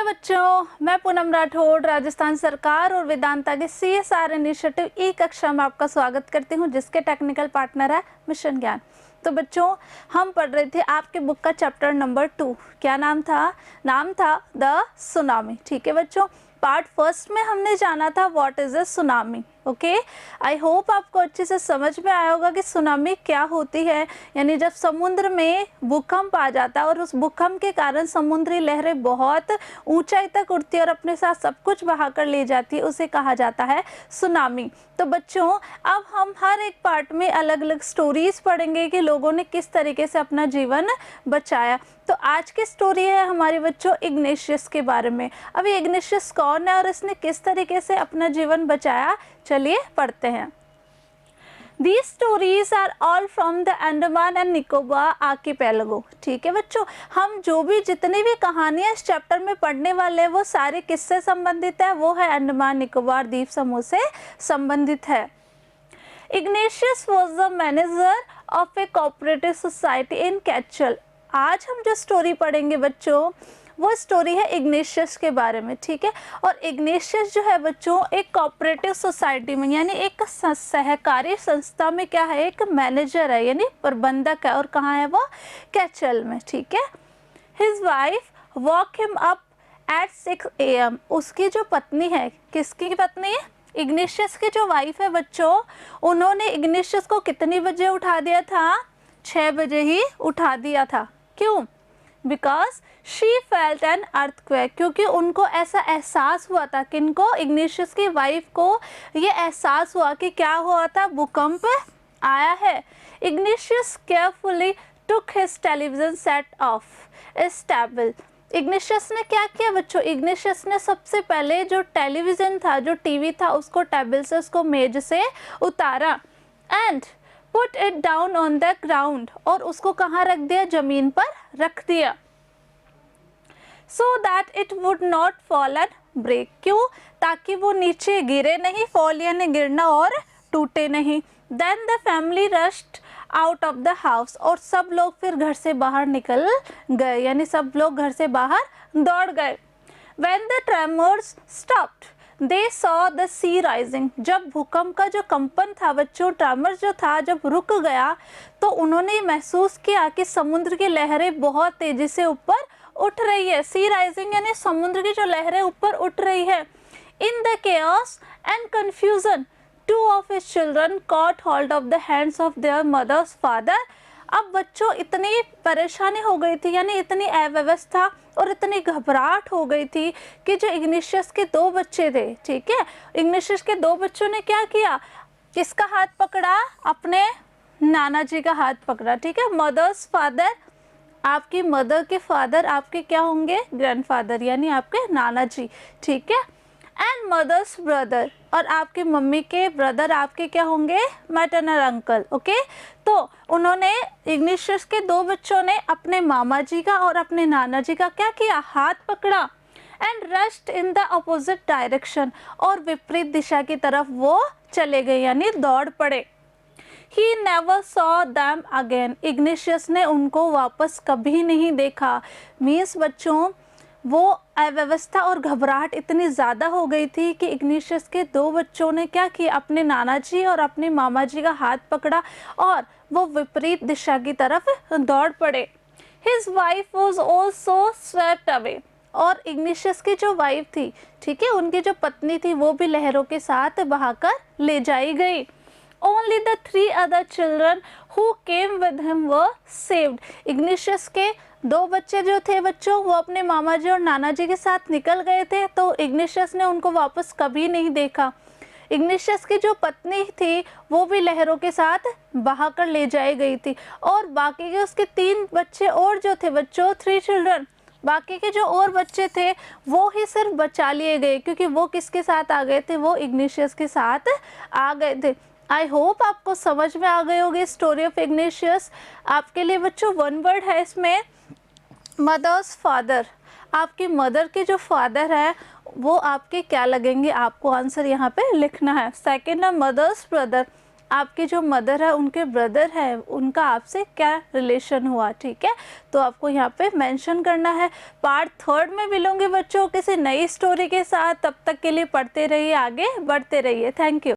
बच्चों, मैं पूनम राठौड़ राजस्थान सरकार और वेदांता के CSR इनिशिएटिव ई कक्षा में आपका स्वागत करती हूं, जिसके टेक्निकल पार्टनर है मिशन ज्ञान। तो बच्चों, हम पढ़ रहे थे आपके बुक का चैप्टर नंबर 2। क्या नाम था द सुनामी। ठीक है बच्चों, पार्ट फर्स्ट में हमने जाना था what is a tsunami. Okay, I hope आपको अच्छे से समझ में आया होगा कि सुनामी क्या होती है। यानी जब समुद्र में भूकंप आ जाता है और उस भूकंप के कारण समुद्री लहरें बहुत ऊंचाई तक उड़ती है और अपने साथ सब कुछ बहा कर ले जाती है, उसे कहा जाता है सुनामी। तो बच्चों, अब हम हर एक पार्ट में अलग अलग स्टोरीज पढ़ेंगे कि लोगों ने किस तरीके से अपना जीवन बचाया। तो आज की स्टोरी है हमारे बच्चों इग्नेशियस के बारे में। अभी इग्नेशियस कौन है और इसने किस तरीके से अपना जीवन बचाया, चलिए पढ़ते हैं। These stories are all from the Andaman and Nicobar archipelago। ठीक है बच्चों, हम जितनी भी कहानियां इस चैप्टर में पढ़ने वाले हैं वो सारे किससे संबंधित है, वो है अंडमान निकोबार द्वीप समूह से संबंधित है। Ignatius was the manager of a cooperative society in Catchal। आज हम जो स्टोरी पढ़ेंगे बच्चों, वो स्टोरी है इग्नेशियस के बारे में। ठीक है, और इग्नेशियस जो है बच्चों एक कोऑपरेटिव सोसाइटी में यानी एक सहकारी संस्था में क्या है, एक मैनेजर है यानी प्रबंधक है। और कहाँ है वो, कैचल में। ठीक है, his wife walk him up at 6 AM। उसकी जो पत्नी है, किसकी पत्नी है, इग्नेशियस की जो वाइफ है बच्चों, उन्होंने इग्नेशियस को कितनी बजे उठा दिया था, 6 बजे ही उठा दिया था। क्यों, because she felt an earthquake, क्योंकि उनको ऐसा एहसास हुआ था, किनको, इग्नेशियस की वाइफ को ये एहसास हुआ कि क्या हुआ था, भूकंप आया है। Ignatius carefully took his television set of stable. Ignatius ने क्या किया बच्चों, इग्नेशियस ने सबसे पहले जो टेलीविज़न था, जो टीवी था, उसको टेबल से, उसको मेज से उतारा and put it down on the ground, और उसको कहाँ रख दिया, जमीन पर रख दिया। So that it would not fall and break. क्यों, ताकि वो नीचे गिरे नहीं, फॉल यानी गिरना, और टूटे नहीं। Then the family rushed out of the house, और सब लोग फिर घर से बाहर निकल गए, यानी सब लोग घर से बाहर दौड़ गए। When the tremors stopped, they saw the sea rising। जब भूकंप का जो कंपन था बच्चों, ट्रेमर जो था, जब रुक गया तो उन्होंने महसूस किया कि समुद्र की लहरें बहुत तेजी से ऊपर उठ रही है। सी राइजिंग यानी समुद्र की जो लहरें ऊपर उठ रही है। In the chaos and confusion, two of his children caught hold of the hands of their mother's father। अब बच्चों इतनी परेशानी हो गई थी, यानी इतनी अव्यवस्था और इतनी घबराहट हो गई थी कि जो इग्नेशियस के 2 बच्चे थे, ठीक है, इग्नेशियस के 2 बच्चों ने क्या किया, किसका हाथ पकड़ा, अपने नाना जी का हाथ पकड़ा। ठीक है, मदर्स फादर, आपकी मदर के फादर आपके क्या होंगे, ग्रैंडफादर यानी आपके नाना जी। ठीक है, एंड मदर्स ब्रदर, और आपकी मम्मी के ब्रदर आपके क्या होंगे, मैटरनल अंकल। ओके, तो उन्होंने, इग्नेशियस के 2 बच्चों ने अपने मामा जी का और अपने नाना जी का क्या किया, हाथ पकड़ा and rushed in the opposite direction, और विपरीत दिशा की तरफ वो चले गए यानी दौड़ पड़े। He never saw them again। Ignatius ने उनको वापस कभी नहीं देखा। मीन्स बच्चों, वो अव्यवस्था और घबराहट इतनी ज़्यादा हो गई थी कि इग्नेशियस के 2 बच्चों ने क्या किया, अपने नाना जी और अपने मामा जी का हाथ पकड़ा और वो विपरीत दिशा की तरफ दौड़ पड़े। His wife was also swept away। और इग्नेशियस की जो वाइफ थी, ठीक है, उनकी जो पत्नी थी, वो भी लहरों के साथ बहाकर ले जाई गई। Only the 3 other children who came with him were saved। Ignatius के 2 बच्चे जो थे बच्चों, वो अपने मामा जी और नाना जी के साथ निकल गए थे, तो इग्नेशियस ने उनको वापस कभी नहीं देखा। इग्नेशियस की जो पत्नी थी वो भी लहरों के साथ बहाकर ले जाई गई थी, और बाकी के उसके 3 बच्चे और जो थे बच्चों, 3 चिल्ड्रन, बाकी के जो और बच्चे थे वो ही सिर्फ बचा लिए गए, क्योंकि वो किसके साथ आ गए थे, वो इग्नेशियस के साथ आ गए थे। आई होप आपको समझ में आ गई होगी स्टोरी ऑफ इग्नेशियस। आपके लिए बच्चों 1 वर्ड है इसमें, मदर्स फादर। आपकी मदर के जो फादर है वो आपके क्या लगेंगे, आपको आंसर यहाँ पे लिखना है। सेकेंड है मदर्स ब्रदर, आपकी जो मदर है उनके ब्रदर है, उनका आपसे क्या रिलेशन हुआ, ठीक है, तो आपको यहाँ पे मेंशन करना है। पार्ट 3 में मिलूंगी बच्चों किसी नई स्टोरी के साथ, तब तक के लिए पढ़ते रहिए, आगे बढ़ते रहिए। Thank you.